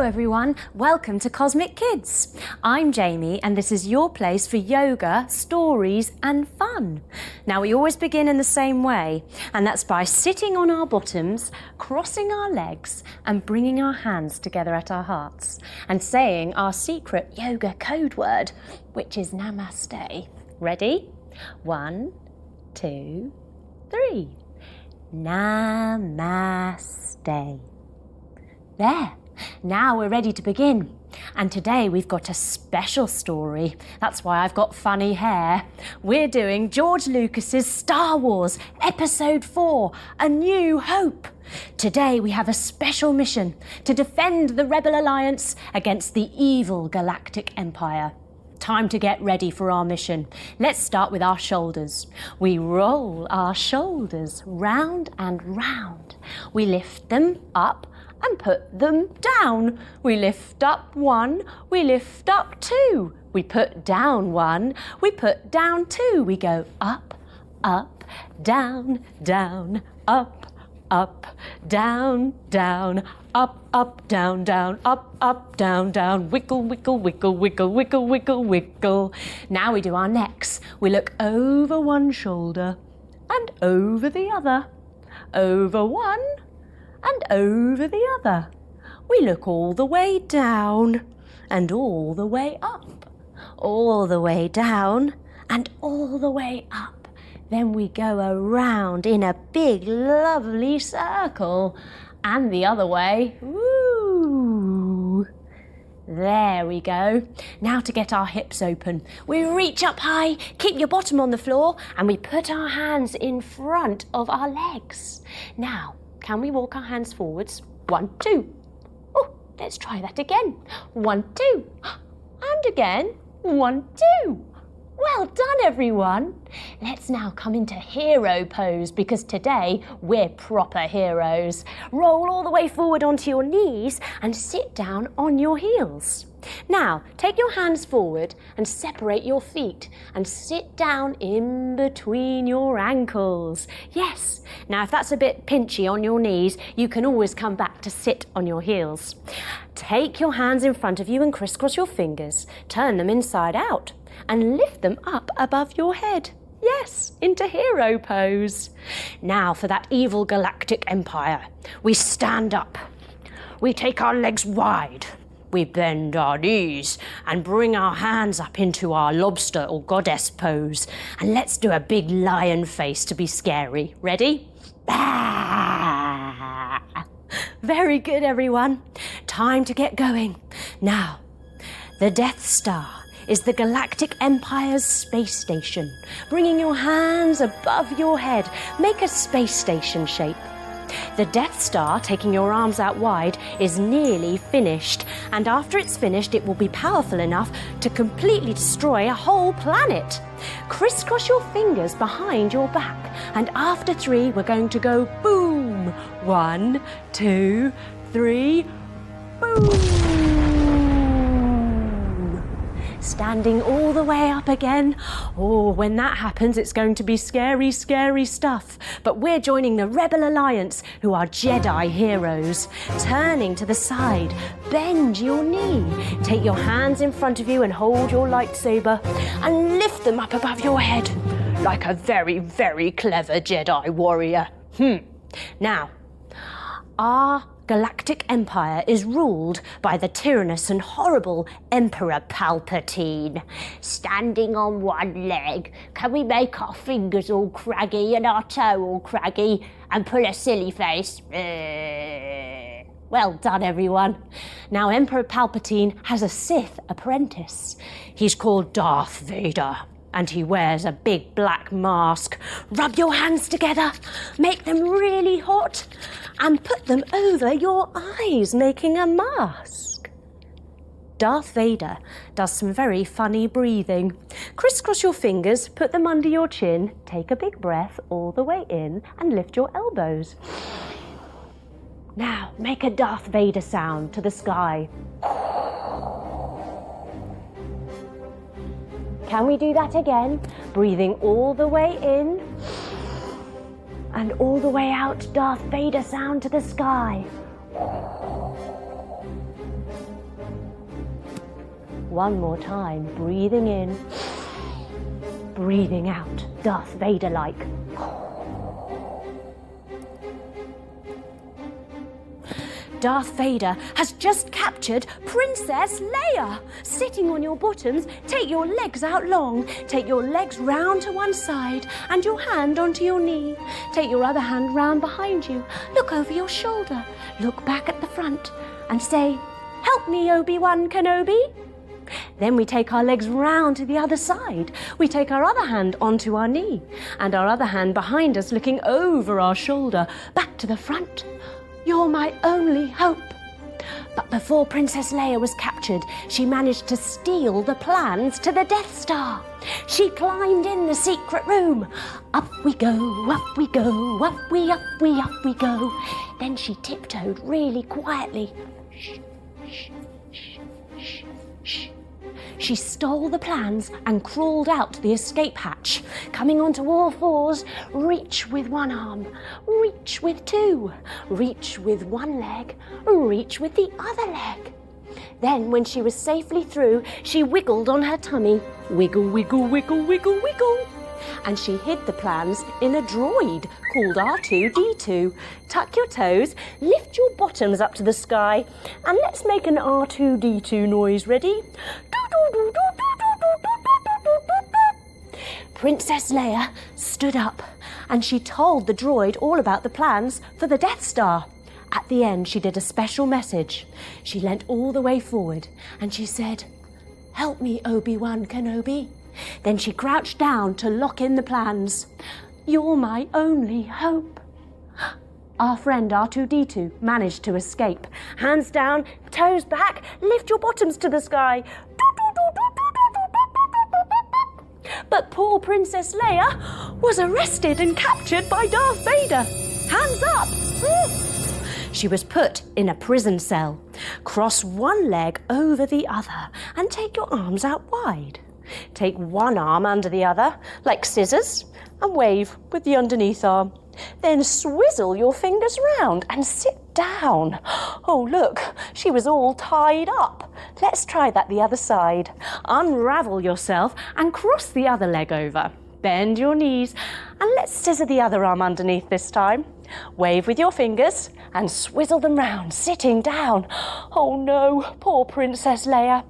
Hello everyone, welcome to Cosmic Kids. I'm Jamie and this is your place for yoga, stories and fun. Now we always begin in the same way, and that's by sitting on our bottoms, crossing our legs and bringing our hands together at our hearts and saying our secret yoga code word, which is Namaste. Ready? 1, 2, 3. Namaste. There. Now we're ready to begin. And today we've got a special story. That's why I've got funny hair. We're doing George Lucas's Star Wars Episode 4, A New Hope. Today we have a special mission to defend the Rebel Alliance against the evil Galactic Empire. Time to get ready for our mission. Let's start with our shoulders. We roll our shoulders round and round. We lift them up and put them down. We lift up 1, we lift up 2. We put down 1, we put down 2. We go up, up, down, down, up, up, down, down, up, down, down, up, down, down. Wiggle, wiggle, wiggle, wiggle, wiggle, wiggle, wiggle. Now we do our necks. We look over one shoulder and over the other. Over one and over the other. We look all the way down and all the way up. All the way down and all the way up. Then we go around in a big, lovely circle. And the other way. Woo! There we go. Now to get our hips open. We reach up high, keep your bottom on the floor, and we put our hands in front of our legs. Now, can we walk our hands forwards? 1, 2. Oh, let's try that again. 1, 2. And again. 1, 2. Well done, everyone. Let's now come into hero pose because today we're proper heroes. Roll all the way forward onto your knees and sit down on your heels. Now, take your hands forward and separate your feet and sit down in between your ankles. Yes. Now, if that's a bit pinchy on your knees, you can always come back to sit on your heels. Take your hands in front of you and crisscross your fingers. Turn them inside out and lift them up above your head. Yes, into hero pose. Now for that evil Galactic Empire. We stand up. We take our legs wide. We bend our knees and bring our hands up into our lobster or goddess pose. And let's do a big lion face to be scary. Ready? Very good, everyone. Time to get going. Now, the Death Star is the Galactic Empire's space station. Bringing your hands above your head, make a space station shape. The Death Star, taking your arms out wide, is nearly finished. And after it's finished, it will be powerful enough to completely destroy a whole planet. Crisscross your fingers behind your back. And after 3, we're going to go boom. 1, 2, 3, boom. Standing all the way up again. Oh, when that happens, it's going to be scary, scary stuff. But we're joining the Rebel Alliance, who are Jedi heroes. Turning to the side, bend your knee. Take your hands in front of you and hold your lightsaber and lift them up above your head like a very, very clever Jedi warrior. Now, our Galactic Empire is ruled by the tyrannous and horrible Emperor Palpatine. Standing on one leg, can we make our fingers all craggy and our toe all craggy and pull a silly face? Well done, everyone. Now, Emperor Palpatine has a Sith apprentice. He's called Darth Vader. And he wears a big black mask. Rub your hands together, make them really hot, and put them over your eyes, making a mask. Darth Vader does some very funny breathing. Crisscross your fingers, put them under your chin, take a big breath all the way in, and lift your elbows. Now, make a Darth Vader sound to the sky. Can we do that again? Breathing all the way in and all the way out, Darth Vader sound to the sky. One more time, breathing in, breathing out, Darth Vader-like. Darth Vader has just captured Princess Leia. Sitting on your bottoms, take your legs out long. Take your legs round to one side and your hand onto your knee. Take your other hand round behind you. Look over your shoulder. Look back at the front and say, "Help me, Obi-Wan Kenobi." Then we take our legs round to the other side. We take our other hand onto our knee and our other hand behind us, looking over our shoulder, back to the front. You're my only hope. But before Princess Leia was captured, she managed to steal the plans to the Death Star. She climbed in the secret room. Up we go, up we go, up we go. Then she tiptoed really quietly. Shh, shh, shh, shh, shh. She stole the plans and crawled out the escape hatch. Coming onto all fours, reach with one arm, reach with two, reach with one leg, reach with the other leg. Then, when she was safely through, she wiggled on her tummy. Wiggle, wiggle, wiggle, wiggle, wiggle. And she hid the plans in a droid called R2-D2. Tuck your toes, lift your bottoms up to the sky, and let's make an R2-D2 noise. Ready? Princess Leia stood up and she told the droid all about the plans for the Death Star. At the end, she did a special message. She leant all the way forward and she said, "Help me, Obi-Wan Kenobi." Then she crouched down to lock in the plans. "You're my only hope." Our friend R2-D2 managed to escape. Hands down, toes back, lift your bottoms to the sky. But poor Princess Leia was arrested and captured by Darth Vader. Hands up! She was put in a prison cell. Cross one leg over the other and take your arms out wide. Take one arm under the other, like scissors, and wave with the underneath arm. Then swizzle your fingers round and sit down. Oh, look, she was all tied up. Let's try that the other side. Unravel yourself and cross the other leg over. Bend your knees and let's scissor the other arm underneath this time. Wave with your fingers and swizzle them round, sitting down. Oh no, poor Princess Leia.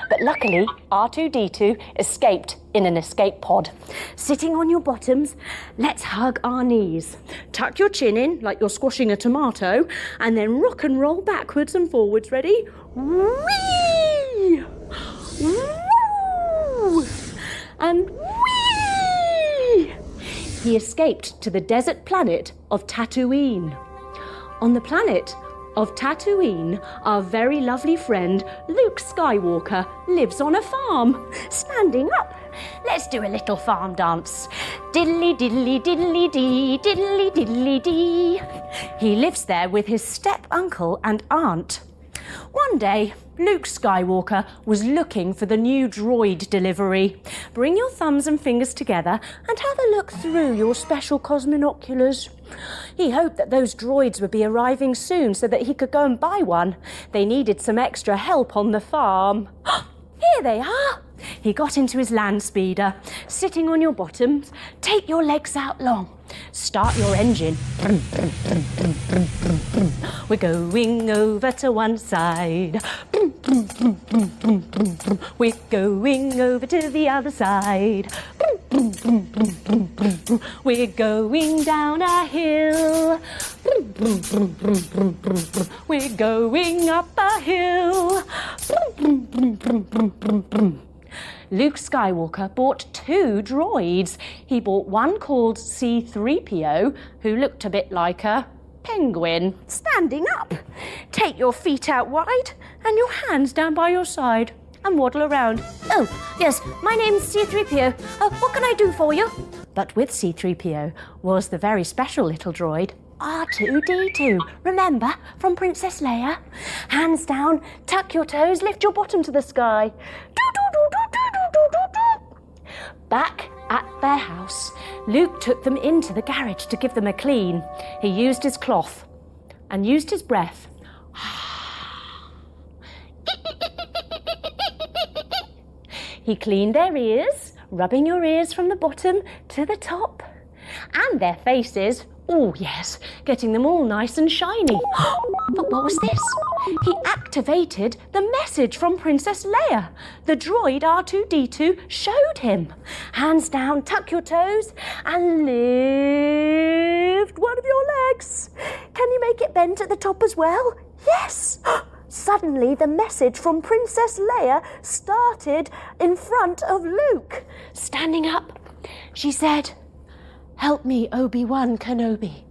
But luckily, R2-D2 escaped in an escape pod. Sitting on your bottoms, let's hug our knees. Tuck your chin in like you're squashing a tomato and then rock and roll backwards and forwards. Ready? Whee! Woo! And whee! He escaped to the desert planet of Tatooine. On the planet of Tatooine, our very lovely friend Luke Skywalker lives on a farm. Standing up, let's do a little farm dance. Diddly diddly diddly dee, diddly diddly dee. He lives there with his step-uncle and aunt. One day, Luke Skywalker was looking for the new droid delivery. Bring your thumbs and fingers together and have a look through your special cosminoculars. He hoped that those droids would be arriving soon so that he could go and buy one. They needed some extra help on the farm. Here they are. He got into his land speeder. Sitting on your bottoms, take your legs out long. Start your engine. We're going over to one side. We're going over to the other side. We're going down a hill. We're going up a hill. Luke Skywalker bought 2 droids. He bought one called C-3PO, who looked a bit like a penguin. Standing up. Take your feet out wide and your hands down by your side and waddle around. Oh, yes, my name's C-3PO. What can I do for you? But with C-3PO was the very special little droid, R2-D2. Remember, from Princess Leia? Hands down, tuck your toes, lift your bottom to the sky. Back at their house, Luke took them into the garage to give them a clean. He used his cloth and used his breath. He cleaned their ears, rubbing your ears from the bottom to the top. And their faces, oh yes, getting them all nice and shiny. But what was this? He activated the message from Princess Leia. The droid R2-D2 showed him. Hands down, tuck your toes, and lift one of your legs. Can you make it bent at the top as well? Yes! Suddenly, the message from Princess Leia started in front of Luke. Standing up, she said, "Help me, Obi-Wan Kenobi.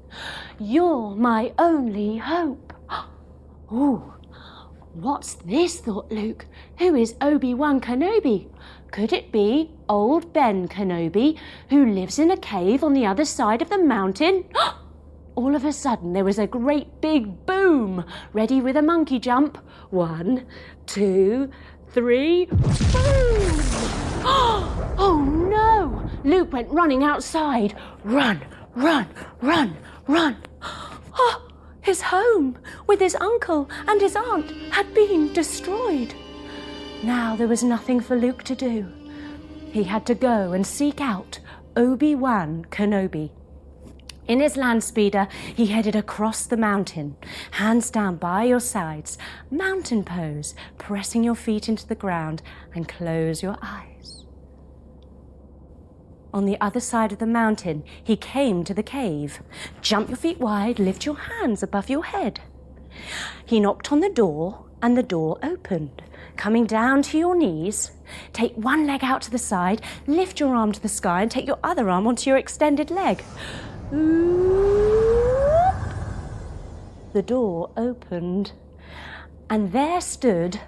You're my only hope." Ooh, what's this, thought Luke. Who is Obi-Wan Kenobi? Could it be old Ben Kenobi, who lives in a cave on the other side of the mountain? All of a sudden, there was a great big boom. Ready with a monkey jump. 1, 2, 3, boom! Oh no! Luke went running outside. Run, run, run, run. Oh, his home with his uncle and his aunt had been destroyed. Now there was nothing for Luke to do. He had to go and seek out Obi-Wan Kenobi. In his land speeder, he headed across the mountain, hands down by your sides, mountain pose, pressing your feet into the ground, and close your eyes. On the other side of the mountain, he came to the cave. Jump your feet wide, lift your hands above your head. He knocked on the door, and the door opened. Coming down to your knees, take one leg out to the side, lift your arm to the sky, and take your other arm onto your extended leg. The door opened, and there stood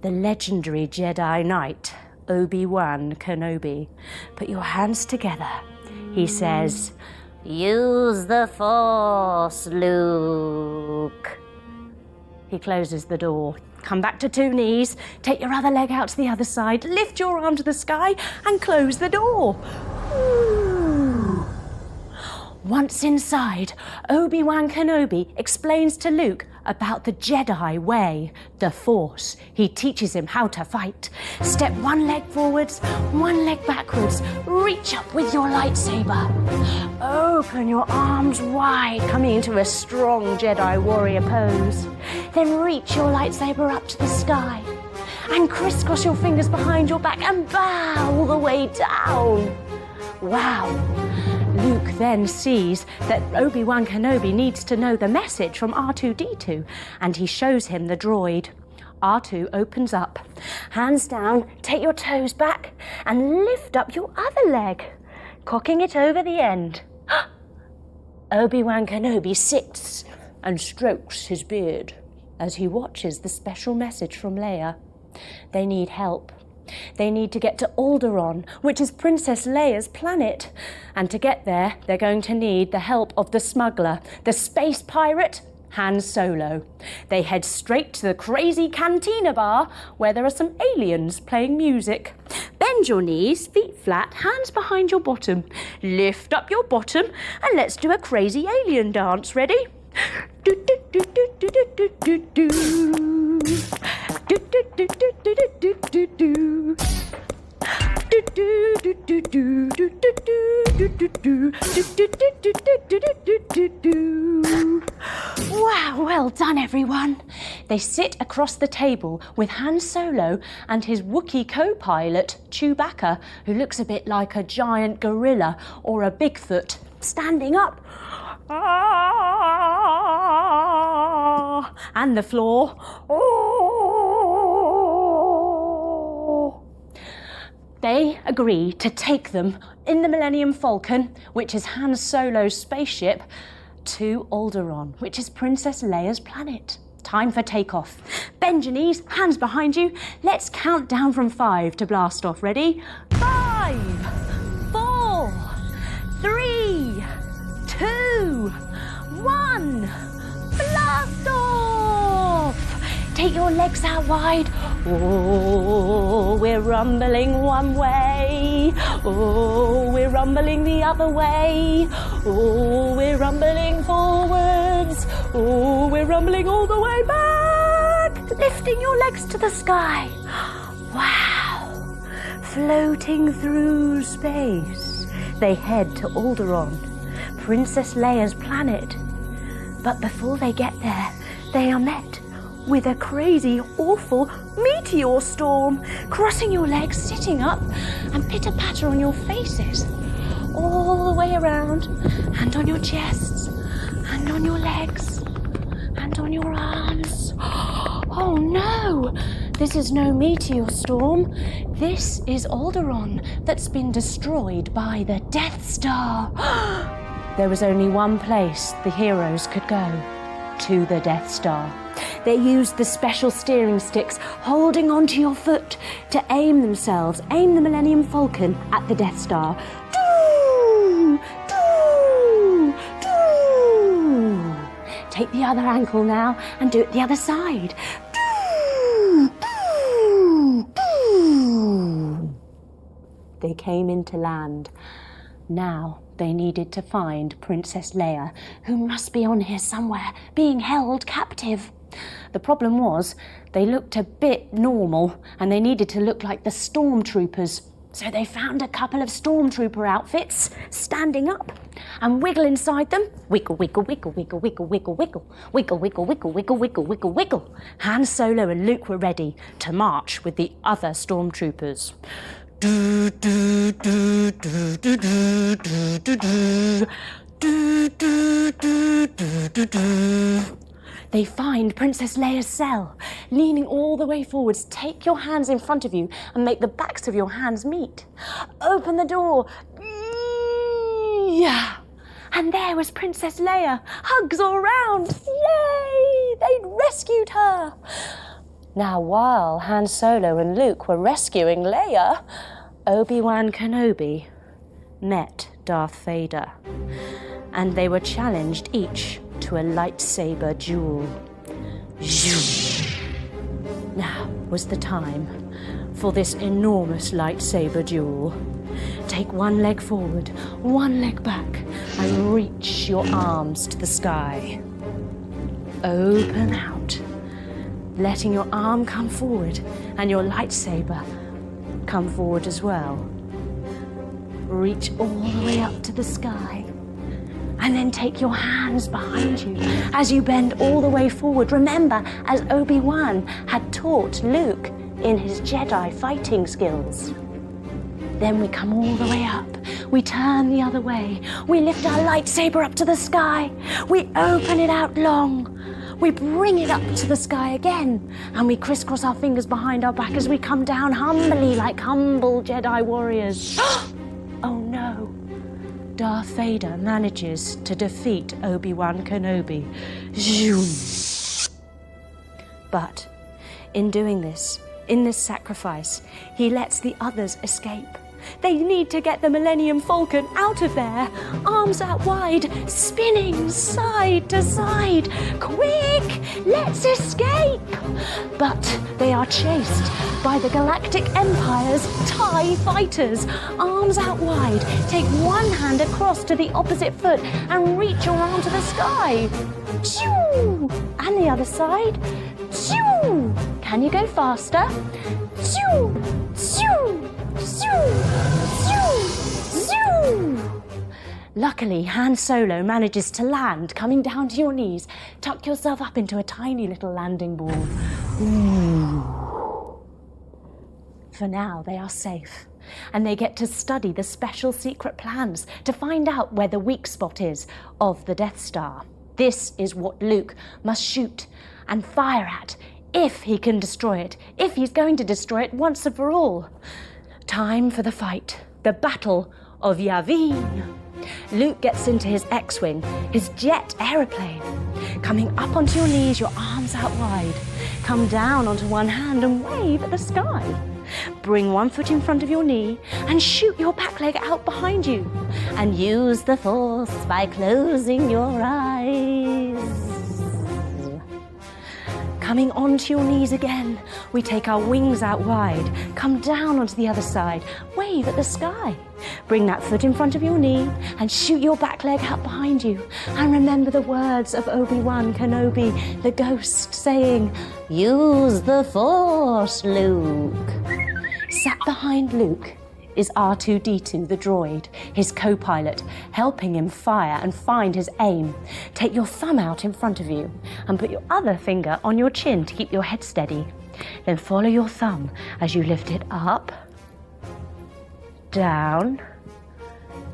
the legendary Jedi Knight, Obi-Wan Kenobi. Put your hands together. He says, "Use the Force, Luke." He closes the door. Come back to 2 knees, take your other leg out to the other side, lift your arm to the sky, and close the door. Once inside, Obi-Wan Kenobi explains to Luke about the Jedi way, the Force. He teaches him how to fight. Step 1 leg forwards, 1 leg backwards. Reach up with your lightsaber. Open your arms wide, coming into a strong Jedi warrior pose. Then reach your lightsaber up to the sky. And crisscross your fingers behind your back and bow all the way down. Wow. Luke then sees that Obi-Wan Kenobi needs to know the message from R2-D2, and he shows him the droid. R2 opens up. Hands down, take your toes back, and lift up your other leg, cocking it over the end. Obi-Wan Kenobi sits and strokes his beard as he watches the special message from Leia. They need help. They need to get to Alderaan, which is Princess Leia's planet. And to get there, they're going to need the help of the smuggler, the space pirate, Han Solo. They head straight to the crazy cantina bar where there are some aliens playing music. Bend your knees, feet flat, hands behind your bottom. Lift up your bottom and let's do a crazy alien dance. Ready? Do do do do do do do do do. Do do do do do do do do. Do do do do do do do do do do do do. Wow, well done everyone. They sit across the table with Han Solo and his Wookiee co-pilot Chewbacca, who looks a bit like a giant gorilla or a Bigfoot, standing up. And the floor. They agree to take them in the Millennium Falcon, which is Han Solo's spaceship, to Alderaan, which is Princess Leia's planet. Time for takeoff. Bend your knees, hands behind you. Let's count down from 5 to blast off. Ready? 5, 4, 3, 2, 1. Blast off! Take your legs out wide. Oh, we're rumbling one way. Oh, we're rumbling the other way. Oh, we're rumbling forwards. Oh, we're rumbling all the way back. Lifting your legs to the sky. Wow. Floating through space, they head to Alderaan, Princess Leia's planet. But before they get there, they are met with a crazy, awful meteor storm, crossing your legs, sitting up, and pitter-patter on your faces, all the way around, and on your chests, and on your legs, and on your arms. Oh no! This is no meteor storm. This is Alderaan that's been destroyed by the Death Star. There was only one place the heroes could go, to the Death Star. They used the special steering sticks holding onto your foot to aim the Millennium Falcon at the Death Star. Doo! Doo! Doo! Take the other ankle now and do it the other side. Doo! Doo! Doo! They came into land. Now they needed to find Princess Leia, who must be on here somewhere, being held captive. The problem was, they looked a bit normal, and they needed to look like the stormtroopers. So they found a couple of stormtrooper outfits, standing up, and wiggle inside them. Wiggle, wiggle, wiggle, wiggle, wiggle, wiggle, wiggle, wiggle, wiggle, wiggle, wiggle, wiggle, wiggle, wiggle. Han Solo and Luke were ready to march with the other stormtroopers. Do do do do do do do do do do do do do do. They find Princess Leia's cell, leaning all the way forwards. Take your hands in front of you and make the backs of your hands meet. Open the door. Yeah. And there was Princess Leia, hugs all round. Yay! They'd rescued her. Now, while Han Solo and Luke were rescuing Leia, Obi-Wan Kenobi met Darth Vader, and they were challenged each to a lightsaber duel. Now was the time for this enormous lightsaber duel. Take one leg forward, one leg back, and reach your arms to the sky. Open out, letting your arm come forward and your lightsaber come forward as well. Reach all the way up to the sky, and then take your hands behind you as you bend all the way forward. Remember, as Obi-Wan had taught Luke in his Jedi fighting skills. Then we come all the way up. We turn the other way. We lift our lightsaber up to the sky. We open it out long. We bring it up to the sky again, and we crisscross our fingers behind our back as we come down humbly like humble Jedi warriors. Oh no. Darth Vader manages to defeat Obi-Wan Kenobi. But in doing this, in this sacrifice, he lets the others escape. They need to get the Millennium Falcon out of there. Arms out wide, spinning side to side. Quick, let's escape! But they are chased by the Galactic Empire's TIE fighters. Arms out wide, take one hand across to the opposite foot and reach your arm to the sky. Choo! And the other side. Choo! Can you go faster? Choo! Choo! Zoo! Zoo! Zoo! Luckily, Han Solo manages to land, coming down to your knees. Tuck yourself up into a tiny little landing ball. Ooh. For now, they are safe, and they get to study the special secret plans to find out where the weak spot is of the Death Star. This is what Luke must shoot and fire at if he can destroy it, if he's going to destroy it once and for all. Time for the fight, the Battle of Yavin. Luke gets into his X-Wing, his jet aeroplane. Coming up onto your knees, your arms out wide. Come down onto one hand and wave at the sky. Bring one foot in front of your knee and shoot your back leg out behind you. And use the force by closing your eyes. Coming onto your knees again, we take our wings out wide, come down onto the other side, wave at the sky. Bring that foot in front of your knee and shoot your back leg out behind you. And remember the words of Obi-Wan Kenobi, the ghost, saying, "Use the Force, Luke." Sat behind Luke is R2-D2, the droid, his co-pilot, helping him fire and find his aim. Take your thumb out in front of you and put your other finger on your chin to keep your head steady. Then follow your thumb as you lift it up, down,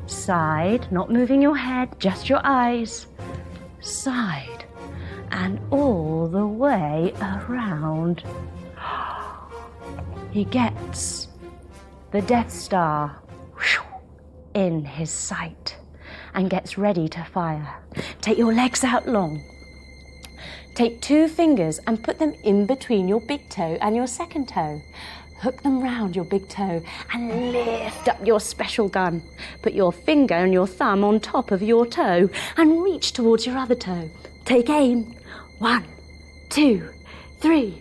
side, not moving your head, just your eyes, side, and all the way around. He gets the Death Star in his sight and gets ready to fire. Take your legs out long. Take 2 fingers and put them in between your big toe and your second toe. Hook them round your big toe and lift up your special gun. Put your finger and your thumb on top of your toe and reach towards your other toe. Take aim. 1, 2, 3.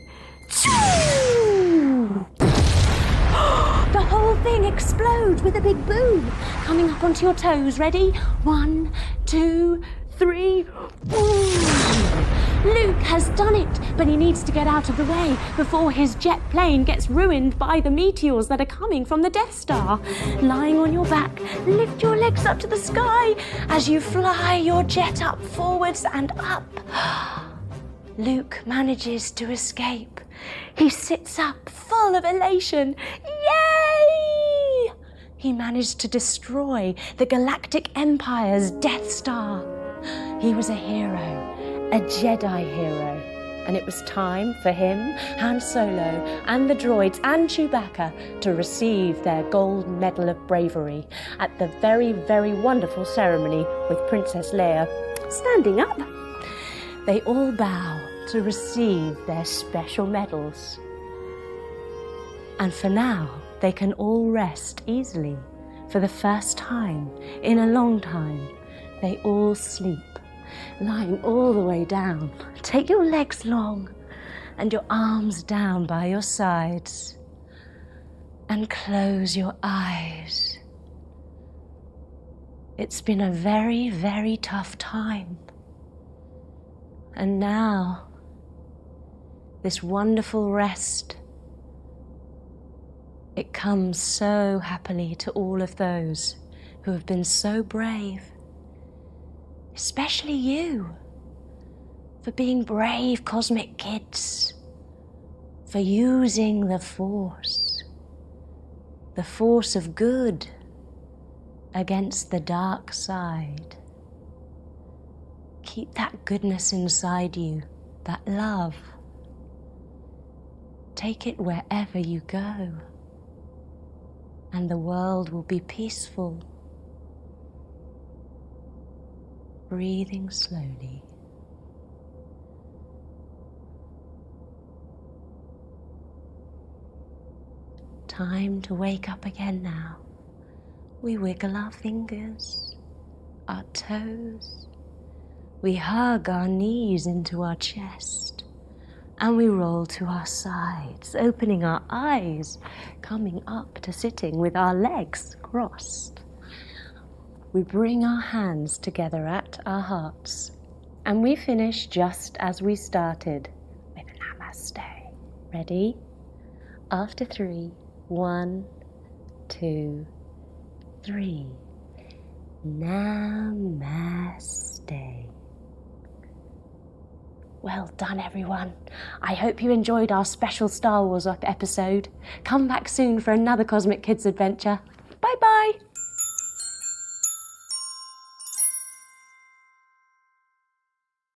The whole thing explodes with a big boom. Coming up onto your toes. Ready? 1, 2, 3. Boom! Luke has done it, but he needs to get out of the way before his jet plane gets ruined by the meteors that are coming from the Death Star. Lying on your back, lift your legs up to the sky as you fly your jet up, forwards and up. Luke manages to escape. He sits up full of elation. Yay! He managed to destroy the Galactic Empire's Death Star. He was a hero. A Jedi hero, and it was time for him, Han Solo, and the droids and Chewbacca to receive their gold medal of bravery at the very, very wonderful ceremony with Princess Leia standing up. They all bow to receive their special medals. And for now, they can all rest easily. For the first time in a long time, they all sleep. Lying all the way down. Take your legs long and your arms down by your sides and close your eyes. It's been a very, very tough time. And now, this wonderful rest, it comes so happily to all of those who have been so brave. Especially you, for being brave cosmic kids, for using the force of good against the dark side. Keep that goodness inside you, that love. Take it wherever you go, and the world will be peaceful. Breathing slowly. Time to wake up again now. We wiggle our fingers, our toes. We hug our knees into our chest. And we roll to our sides, opening our eyes, coming up to sitting with our legs crossed. We bring our hands together at our hearts, and we finish just as we started with Namaste. Ready? After 3, 1, 2, 3. Namaste. Well done, everyone. I hope you enjoyed our special Star Wars episode. Come back soon for another Cosmic Kids adventure. Bye-bye.